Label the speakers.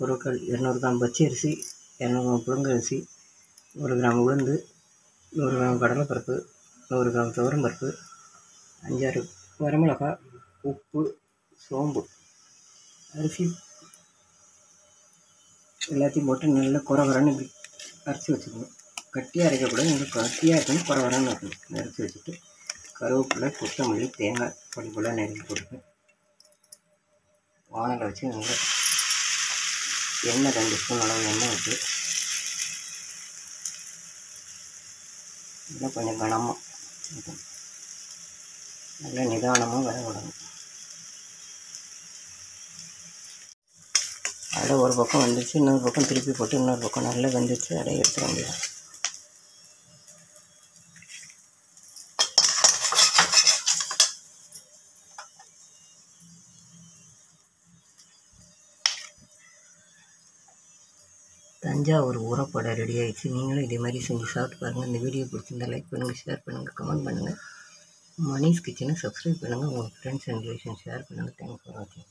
Speaker 1: பொருட்கள்: 200 கிராம் பச்சரிசி, 200 gram புழுங்கரிசி, 1 gram உளுந்து, 100 கிராம் கடலைப்பருப்பு, 100 கிராம் துவரம்பருப்பு, 5-6 வரமிளகாய், உப்பு, சோம்பு, அரிசி எல்லாத்தையும் போட்டு நல்லா குறவரன்னு அரைச்சி வச்சுக்கணும். கட்டியாக அரைக்கக்கூடாது, நல்லா கட்டியாக இருக்கணும், குறவரன்னு இருக்கணும். அரைச்சி வச்சுட்டு கருவேப்பிலை, கொத்தமல்லி, தேங்காய் பொடி நெருங்கி போட்டு வானலை வச்சு நல்லா எண்ணெய் 2 ஸ்பூன் அளவு எண்ணெய் விட்டு இன்னும் கொஞ்சம் கனமாக நல்லா நிதானமாக வேக விடணும். அடை ஒரு பக்கம் வந்துச்சு, இன்னொரு பக்கம் திருப்பி போட்டு இன்னொரு பக்கம் நல்லா வெந்துச்சு, அடைய எடுத்துட வேண்டியது. தஞ்சாவூர் உரப்படை ரெடி ஆகிடுச்சு. நீங்களும் இதே மாதிரி செஞ்சு சாப்பிட்டு பாருங்கள். இந்த வீடியோ பிடிச்சிருந்தா லைக் பண்ணுங்கள், ஷேர் பண்ணுங்கள், கமெண்ட் பண்ணுங்கள். மணிஸ் கிச்சனை சப்ஸ்கிரைப் பண்ணுங்கள். உங்கள் ஃப்ரெண்ட்ஸ் அண்ட் ரிலேஷன் ஷேர் பண்ணுங்கள். தேங்க்ஸ் ஃபார் வாட்சிங்.